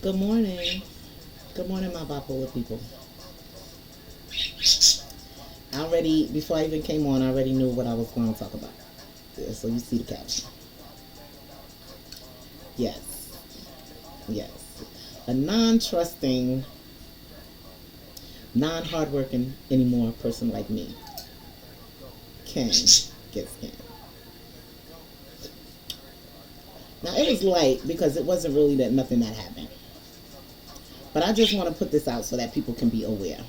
Good morning. Good morning, my bipolar people. I already, before I even came on, I already knew what I was going to talk about. Yeah, so you see the caption. Yes. Yes. A non trusting, non hardworking anymore person like me can get scammed. Now, it was light because it wasn't really that nothing that happened. But I just want to put this out so that people can be aware.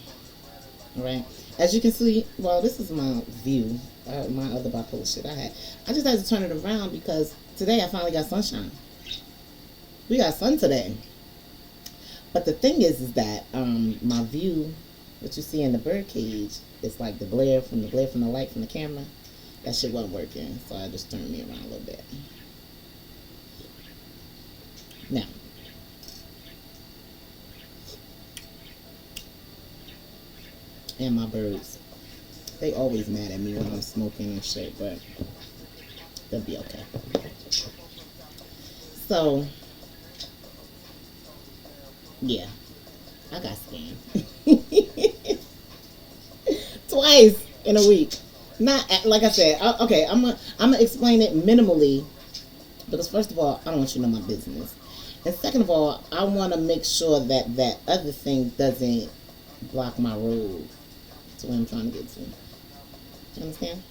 All right. As you can see, well, this is my view. My other bipolar shit I had. I just had to turn it around because today I finally got sunshine. We got sun today. But the thing is that my view, what you see in the bird cage, it's like the glare from the light from the camera. That shit wasn't working, so I just turned me around a little bit. Now, and my birds, they always mad at me when I'm smoking and shit, but they'll be okay. So, yeah, I got scammed twice in a week. Not like I said. Okay, I'm gonna explain it minimally because first of all, I don't want you to know my business, and second of all, I want to make sure that that other thing doesn't block my road to where I'm trying to get to. You understand?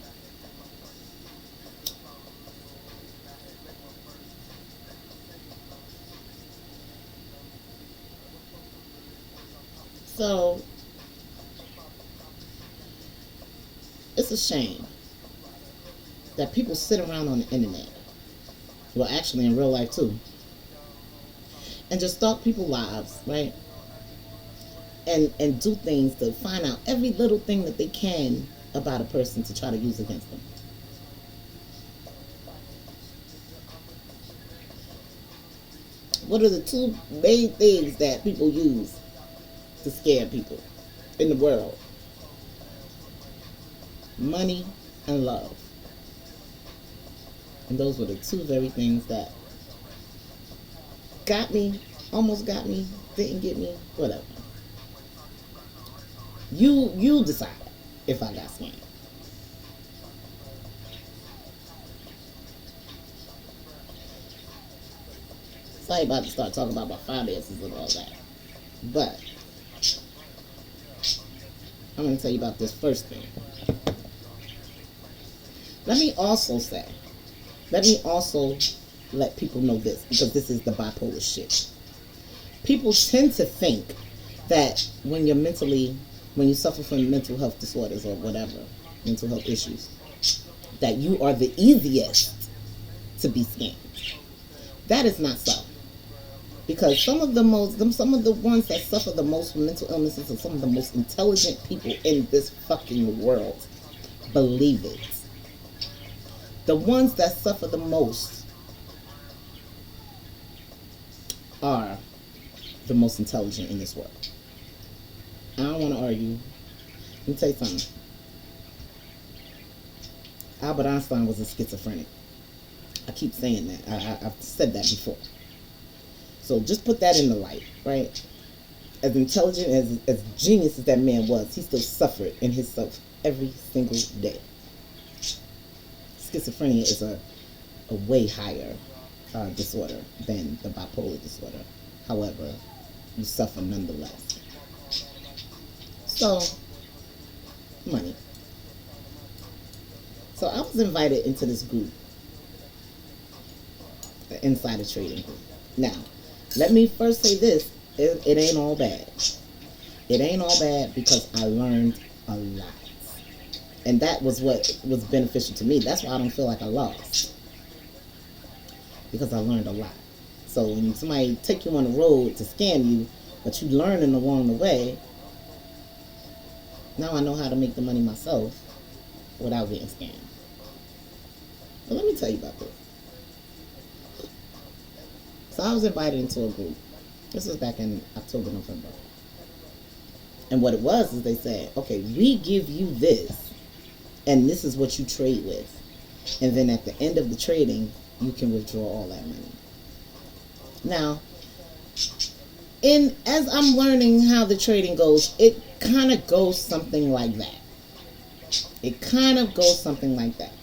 So it's a shame that people sit around on the internet, well, actually in real life too, and just stalk people's lives, right? And do things to find out every little thing that they can about a person to try to use against them. What are the two main things that people use to scare people in the world? Money and love. And those were the two very things that got me, almost got me, didn't get me, whatever. You decide if I got scammed. So I ain't about to start talking about my finances and all that. But I'm going to tell you about this first thing. Let me also say, let me also let people know this, because this is the bipolar shit. People tend to think that when you suffer from mental health disorders or whatever, mental health issues, that you are the easiest to be scammed. That is not so. Because some of the ones that suffer the most from mental illnesses are some of the most intelligent people in this fucking world. Believe it. The ones that suffer the most are the most intelligent in this world. I don't want to argue. Let me tell you something. Albert Einstein was a schizophrenic. I keep saying that. I've said that before. So just put that in the light, right? As intelligent, as genius as that man was, he still suffered in himself every single day. Schizophrenia is a way higher disorder than the bipolar disorder. However, you suffer nonetheless. So, money. So I was invited into this group, the insider trading group. Now, let me first say this. It ain't all bad. It ain't all bad because I learned a lot. And that was what was beneficial to me. That's why I don't feel like I lost. Because I learned a lot. So when somebody take you on the road to scam you, but you learning along the way, now I know how to make the money myself without getting scammed. But let me tell you about this. So I was invited into a group. This was back in October, November. And what it was is they said, okay, we give you this, and this is what you trade with. And then at the end of the trading, you can withdraw all that money. Now, And as I'm learning how the trading goes, it kind of goes something like that. It kind of goes something like that.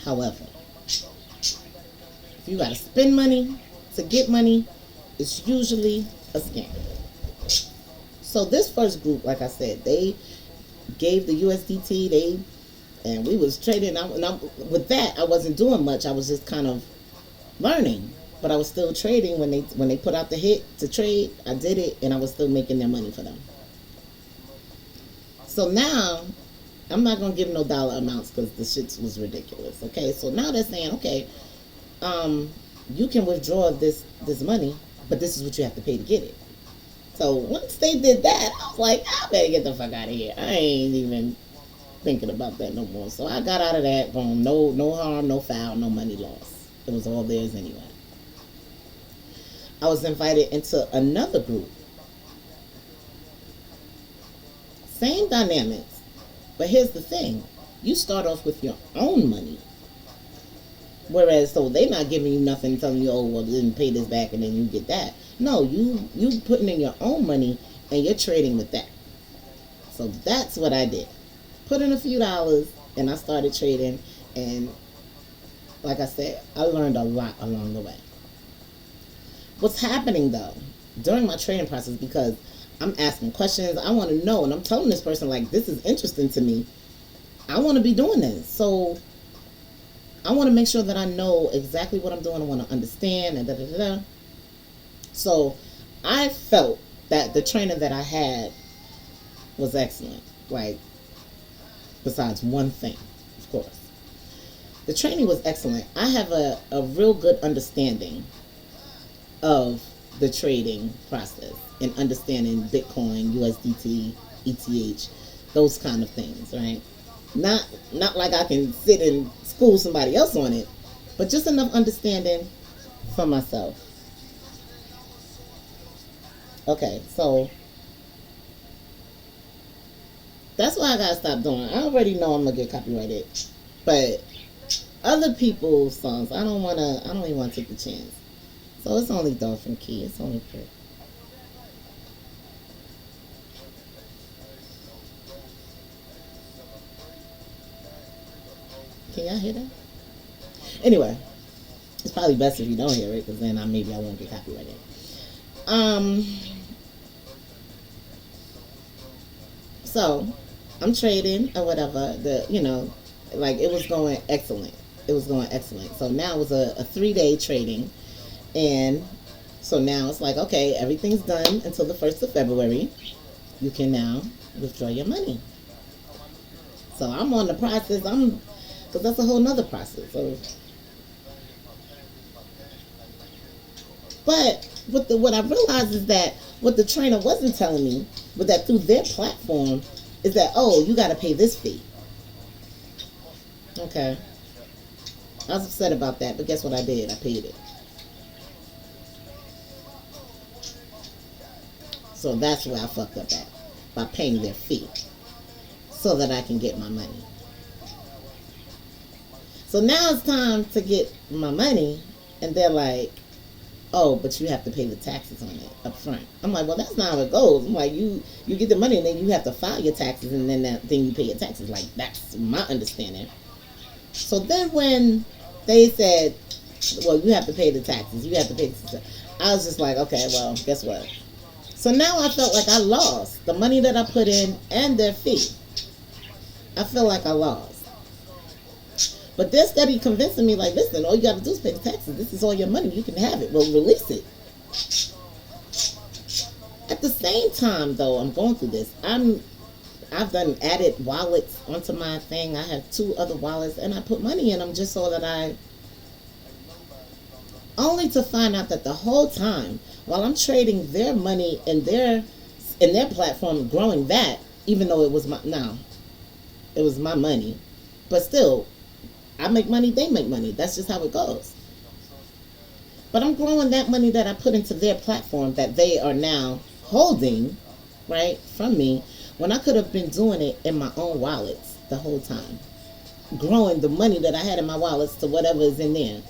However, if you got to spend money to get money, it's usually a scam. So this first group, like I said, they gave the USDT, and we was trading. With that, I wasn't doing much. I was just kind of learning, but I was still trading when they put out the hit to trade. I did it, and I was still making their money for them. So now, I'm not gonna give no dollar amounts because the shit was ridiculous. Okay, so now they're saying, okay, you can withdraw this money, but this is what you have to pay to get it. So once they did that, I was like, I better get the fuck out of here. I ain't even thinking about that no more. So I got out of that. Boom. No harm, no foul, no money lost. It was all theirs anyway. I was invited into another group. Same dynamics. But here's the thing. You start off with your own money. Whereas, so they're not giving you nothing, telling you, oh, well, then pay this back and then you get that. No, you putting in your own money and you're trading with that. So that's what I did. Put in a few dollars and I started trading. And like I said, I learned a lot along the way. What's happening though, during my trading process, because I'm asking questions, I want to know, and I'm telling this person, like, this is interesting to me. I want to be doing this. So I want to make sure that I know exactly what I'm doing. I want to understand and da-da-da-da. So I felt that the training that I had was excellent. Like, besides one thing, of course. The training was excellent. I have a real good understanding of the trading process and understanding Bitcoin, USDT, ETH, those kind of things, right? Not like I can sit and school somebody else on it, but just enough understanding for myself. Okay, so that's why I gotta stop doing it. I already know I'm gonna get copyrighted, but other people's songs, I don't even wanna take the chance. So it's only Dolphin Key. It's only pretty. Can y'all hear that? Anyway, it's probably best if you don't hear it, because then maybe I won't get copyrighted. So I'm trading or whatever. Like, it was going excellent. It was going excellent. So now it was a 3-day trading, and so now it's like, okay, everything's done until the 1st of February. You can now withdraw your money. So I'm on the process. Because that's a whole nother process. So, but what I realized is that what the trainer wasn't telling me, but that through their platform, is that, oh, you got to pay this fee. Okay. I was upset about that, but guess what I did? I paid it. So that's where I fucked up at, by paying their fee so that I can get my money. So now it's time to get my money, and they're like, oh, but you have to pay the taxes on it up front. I'm like, well, that's not how it goes. I'm like, you get the money, and then you have to file your taxes, and then you pay your taxes. Like, that's my understanding. So then when they said, well, you have to pay the taxes, you have to pay the taxes, I was just like, okay, well, guess what? So now I felt like I lost the money that I put in and their fee. I feel like I lost. But they're steady convincing me, like, listen, all you got to do is pay the taxes. This is all your money. You can have it. Well, release it. At the same time, though, I'm going through this. I've done added wallets onto my thing. I have 2 other wallets, and I put money in them just so that only to find out that the whole time, while I'm trading their money in their platform, growing that, even though it was my money, but still, I make money, they make money. That's just how it goes. But I'm growing that money that I put into their platform that they are now holding, right, from me, when I could have been doing it in my own wallets the whole time. Growing the money that I had in my wallets to whatever is in there.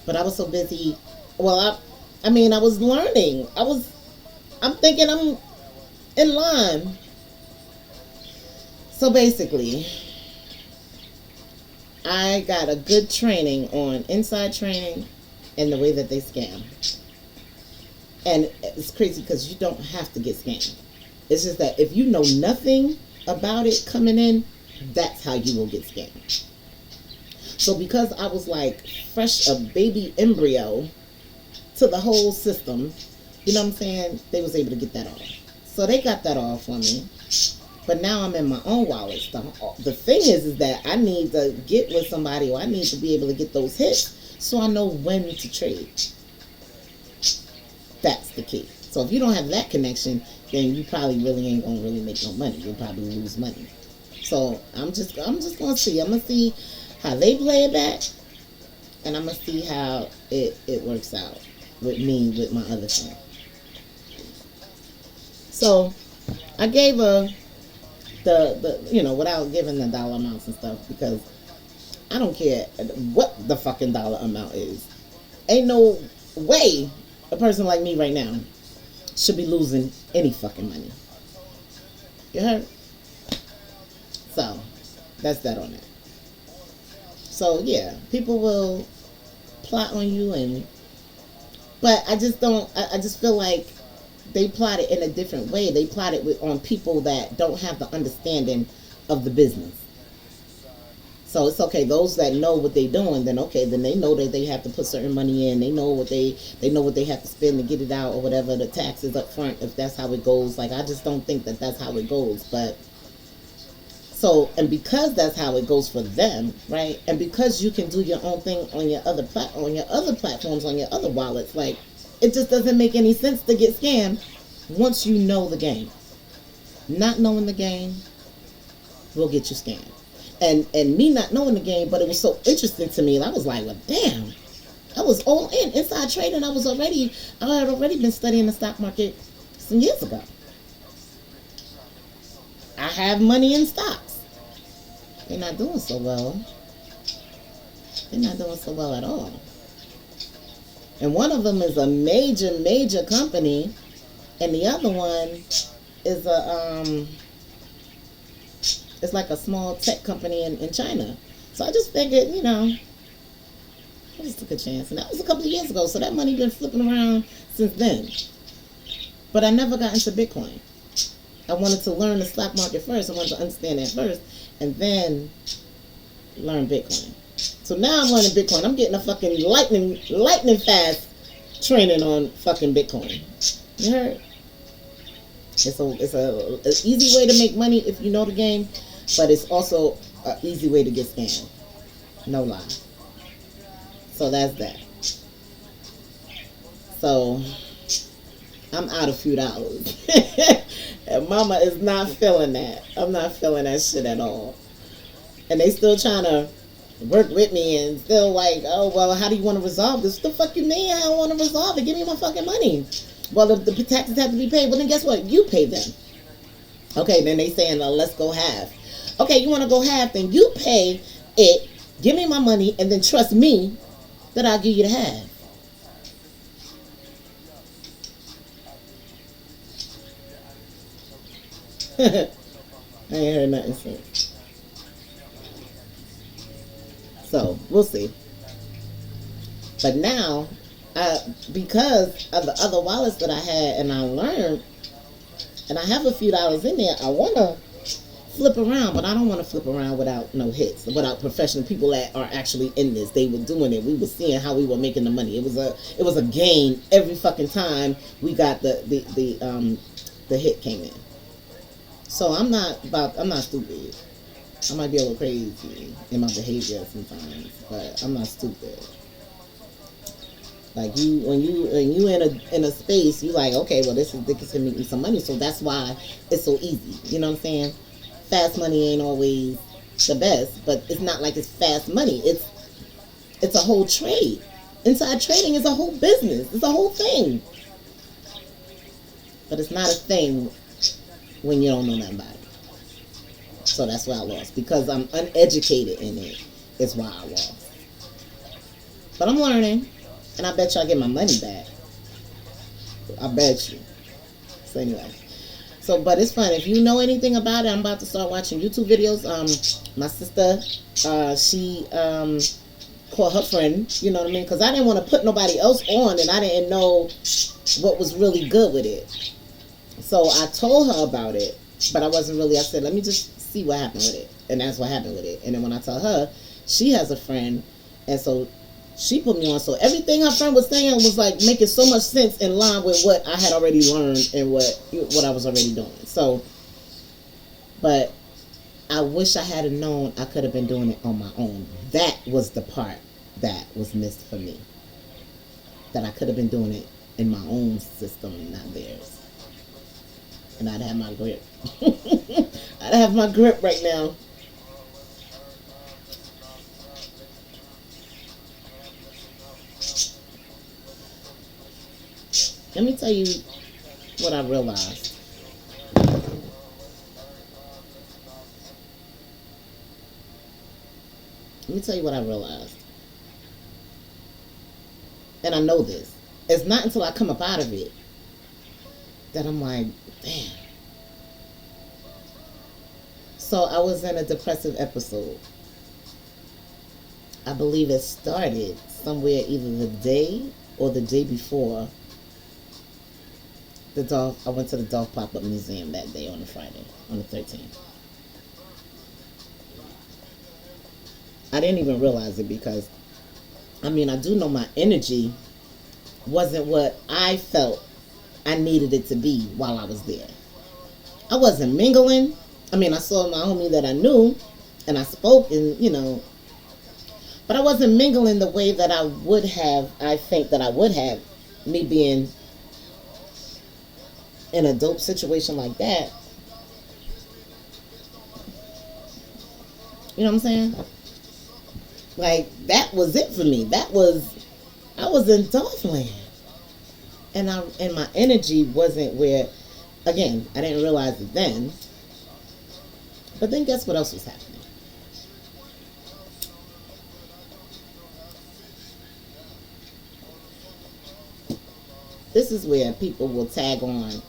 But I was so busy. Well, I mean, I was learning. I'm thinking I'm in line. So basically, I got a good training on inside training and the way that they scam. And it's crazy because you don't have to get scammed. It's just that if you know nothing about it coming in, that's how you will get scammed. So because I was like fresh a baby embryo to the whole system, you know what I'm saying, they was able to get that off. So they got that off for me. But now I'm in my own wallet. The thing is that I need to get with somebody, or I need to be able to get those hits so I know when to trade. That's the key. So if you don't have that connection, then you probably really ain't gonna really make no money. You'll probably lose money. So I'm just gonna see. I'm gonna see how they play it back, and I'm gonna see how it works out with me with my other thing. So I gave her the without giving the dollar amounts and stuff, because I don't care what the fucking dollar amount is. Ain't no way a person like me right now should be losing any fucking money. You heard? So that's that on that. So yeah, people will plot on you, but I just don't. I just feel like they plot it in a different way. They plot it on people that don't have the understanding of the business. So it's okay. Those that know what they're doing, then okay, then they know that they have to put certain money in. They know what they know what they have to spend to get it out, or whatever, the taxes up front, if that's how it goes. Like, I just don't think that that's how it goes. But so, and because that's how it goes for them, right? And because you can do your own thing on your other platforms, on your other wallets, like, it just doesn't make any sense to get scammed once you know the game. Not knowing the game will get you scammed. And me not knowing the game, but it was so interesting to me. And I was like, well, damn. I was all in. Inside trading, I had already been studying the stock market some years ago. I have money in stocks. They're not doing so well. They're not doing so well at all. And one of them is a major company, and the other one is it's like a small tech company in China. So I just figured, I just took a chance. And that was a couple of years ago, so that money been flipping around since then. But I never got into Bitcoin. I wanted to learn the stock market first. I wanted to understand that first, and then learn Bitcoin. So now I'm learning Bitcoin. I'm getting a fucking lightning fast training on fucking Bitcoin. You heard? It's a easy way to make money if you know the game, but it's also an easy way to get scammed. No lie. So that's that. So I'm out a few dollars. And mama is not feeling that. I'm not feeling that shit at all. And they still trying to work with me and still like, oh, well, how do you want to resolve this? What the fuck you mean I don't want to resolve it? Give me my fucking money. Well, the taxes have to be paid. Well, then guess what? You pay them. Okay, then they saying, let's go half. Okay, you want to go half, then you pay it, give me my money, and then trust me that I'll give you the half. I ain't heard nothing since. So, we'll see. But now, because of the other wallets that I had and I learned, and I have a few dollars in there, I want to flip around, but I don't want to flip around without no hits, without professional people that are actually in this. They were doing it. We were seeing how we were making the money. It was a gain every fucking time we got the hit came in. So I'm not stupid. I might be a little crazy in my behavior sometimes, but I'm not stupid. Like when you in a space, you like, okay, well, this can make me some money, so that's why it's so easy. You know what I'm saying? Fast money ain't always the best, but it's not like it's fast money. It's a whole trade. Inside trading is a whole business. It's a whole thing. But it's not a thing when you don't know nothing about it. So that's why I lost. Because I'm uneducated in it is why I lost. But I'm learning. And I bet you I'll get my money back. I bet you. So anyway. So, but it's fun. If you know anything about it, I'm about to start watching YouTube videos. My sister, she called her friend, you know what I mean? Because I didn't want to put nobody else on, and I didn't know what was really good with it. So I told her about it, but I wasn't really, I said, let me just see what happened with it. And that's what happened with it. And then when I tell her, she has a friend, and so she put me on. So everything her friend was saying was like making so much sense in line with what I had already learned and what I was already doing. So, but I wish I had known I could have been doing it on my own. That was the part that was missed for me. That I could have been doing it in my own system and not theirs. And I'd have my grip. I'd have my grip right now. Let me tell you what I realized. Let me tell you what I realized. And I know this. It's not until I come up out of it that I'm like, damn. So I was in a depressive episode. I believe it started somewhere either the day or the day before I went to the Dog Pop-Up Museum that day on a Friday, on the 13th. I didn't even realize it because, I mean, I do know my energy wasn't what I felt I needed it to be while I was there. I wasn't mingling. I mean, I saw my homie that I knew, and I spoke, and, you know, but I wasn't mingling the way that I would have, I think that I would have, me being in a dope situation like that. You know what I'm saying? Like, that was it for me. I was in Dolphland. And my energy wasn't where, again, I didn't realize it then. But then guess what else was happening? This is where people will tag on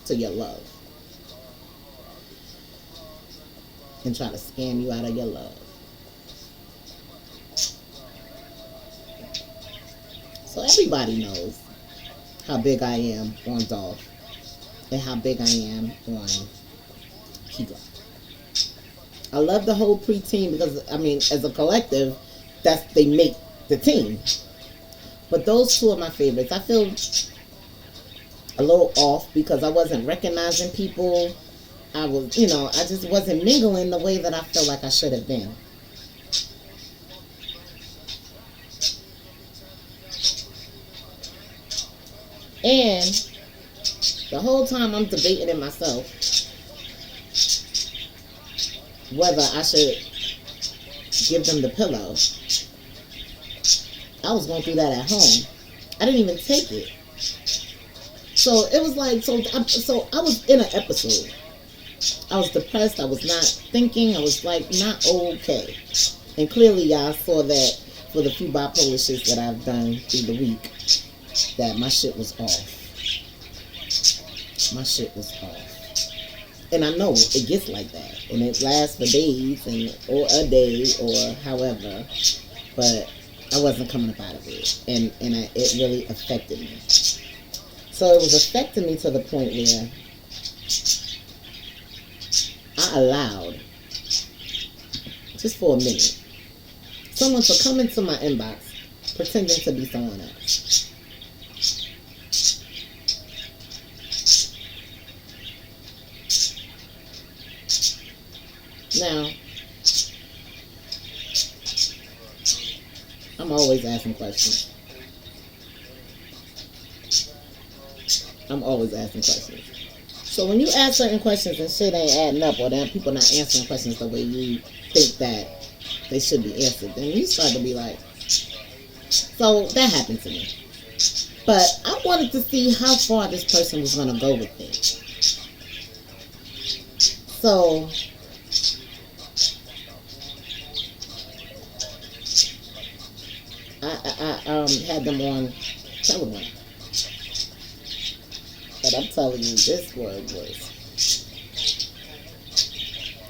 to your love and try to scam you out of your love. So everybody knows how big I am on Dolph and how big I am on Kegel. I love the whole pre-team because, I mean, as a collective, they make the team. But those two are my favorites. I feel a little off because I wasn't recognizing people. I was, you know, I just wasn't mingling the way that I felt like I should have been. And the whole time I'm debating in myself whether I should give them the pillow. I was going through that at home. I didn't even take it. So it was like, so I was in an episode. I was depressed. I was not thinking. I was like not okay. And clearly y'all saw that for the few bipolar shits that I've done through the week, that my shit was off. My shit was off. And I know it gets like that. And it lasts for days or a day or however. But I wasn't coming up out of it. And it really affected me. So it was affecting me to the point where I allowed, just for a minute, someone to come into my inbox pretending to be someone else. Now, I'm always asking questions. I'm always asking questions. So when you ask certain questions and shit ain't adding up, or that people not answering questions the way you think that they should be answered, then you start to be like, so that happened to me. But I wanted to see how far this person was going to go with it. So I had them on Telegram. And I'm telling you, this one was.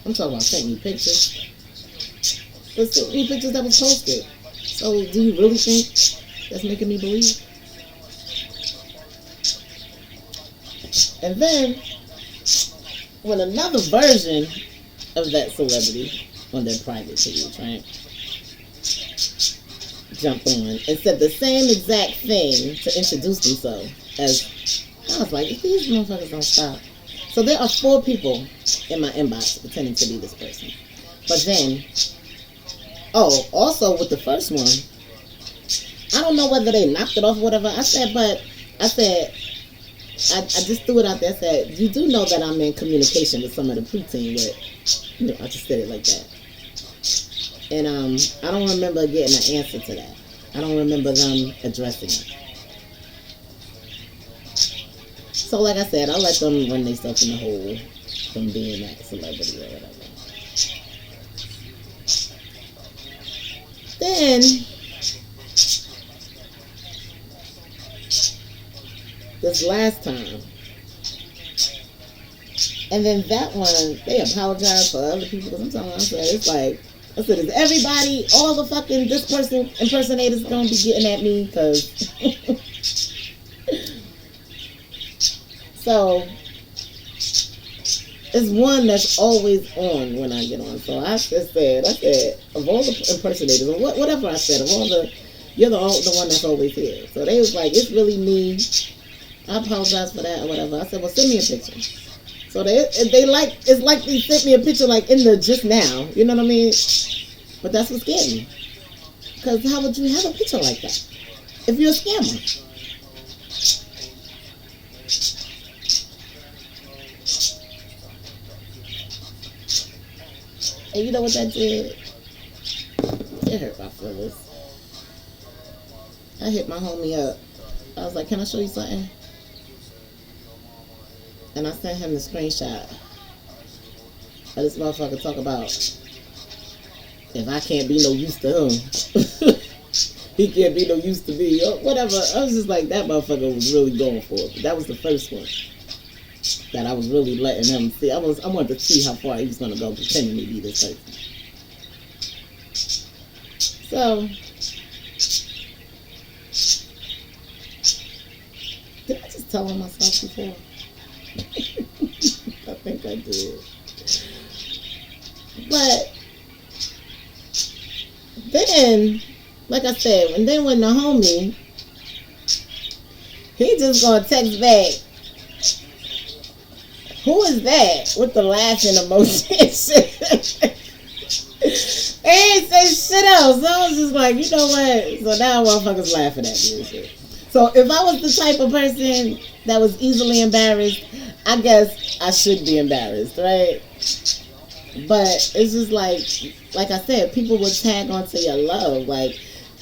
I'm talking about sent me pictures. But sent me pictures that was posted. So do you really think that's making me believe? And then, when another version of that celebrity on their private page, right, jumped on and said the same exact thing to introduce themselves as, I was like, these motherfuckers don't stop. So there are 4 people in my inbox pretending to be this person. But then, also with the first one, I don't know whether they knocked it off or whatever. I said, I just threw it out there. I said, you do know that I'm in communication with some of the preteen with, I just said it like that. And I don't remember getting an answer to that. I don't remember them addressing it. So like I said, I'll let them run themselves in the hole from being that celebrity or whatever. Then this last time, and then that one, they apologized for other people. Because I'm talking about, it's like, I said, is everybody, all the fucking this person impersonators gonna be getting at me? Because so it's one that's always on when I get on. So I said, of all the impersonators, or whatever I said, of all the, you're the one that's always here. So they was like, it's really me. I apologize for that or whatever. I said, well, send me a picture. So they like, it's like they sent me a picture like in the just now. You know what I mean? But that's what scared me. Because how would you have a picture like that if you're a scammer? And you know what that did? It hurt my feelings. I hit my homie up. I was like, can I show you something? And I sent him the screenshot of this motherfucker talk about if I can't be no use to him, he can't be no use to me, or whatever. I was just like, that motherfucker was really going for it. But that was the first one that I was really letting him see. I wanted to see how far he was going to go pretending to be this person. So, did I just tell him myself before? I think I did. But then, like I said, and then when the homie, he just gonna text back, who is that? With the laughing emoji. He ain't say shit else. So I was just like, you know what? So now motherfuckers laughing at me and shit. So if I was the type of person that was easily embarrassed, I guess I should be embarrassed, right? But it's just like I said, people would tag onto your love. Like,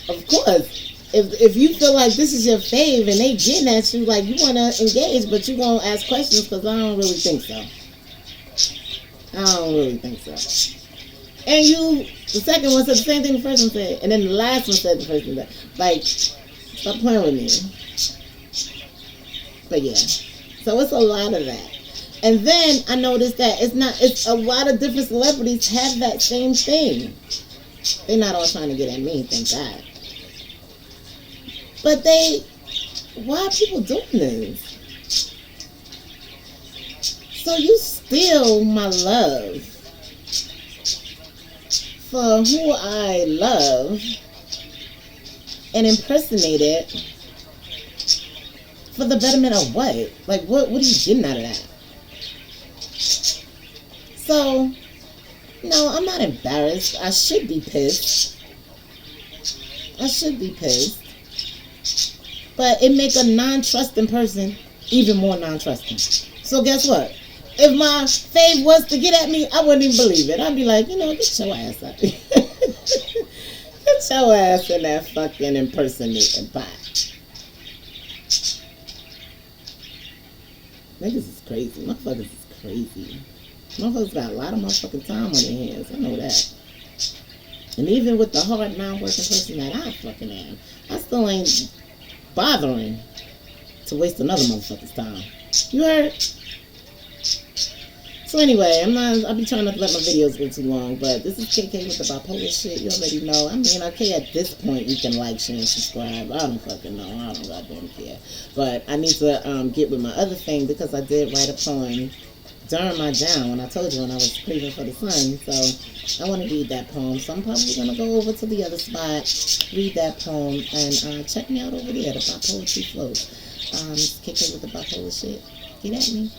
of course, if you feel like this is your fave and they getting at you, like you want to engage, but you gonna ask questions because I don't really think so. I don't really think so. And the second one said the same thing the first one said, and then the last one said the first one said, like, stop playing with me. But yeah, so it's a lot of that. And then I noticed that it's a lot of different celebrities have that same thing. They're not all trying to get at me, thank God. But why are people doing this? So you steal my love for who I love and impersonate it for the betterment of what? Like, what are you getting out of that? So, no, I'm not embarrassed. I should be pissed. But it make a non-trusting person even more non-trusting. So guess what? If my fave was to get at me, I wouldn't even believe it. I'd be like, get your ass out. Get your ass in that fucking impersonating pot. Niggas is crazy. Motherfuckers is crazy. Motherfuckers got a lot of motherfucking time on their hands. I know that. And even with the hard, non-working person that I fucking am, I still ain't bothering to waste another motherfucker's time. You heard? So anyway, I'll be trying not to let my videos go too long, but this is KK with the bipolar shit. You already know. I mean, okay, at this point, you can like, share, and subscribe. I don't fucking know. I don't goddamn care. But I need to get with my other thing because I did write a poem during my down when I told you when I was craving for the sun. So I want to read that poem. So I'm probably going to go over to the other spot, read that poem, and check me out over there, the Bipolar Flows. KK with the bipolar shit. Get at me.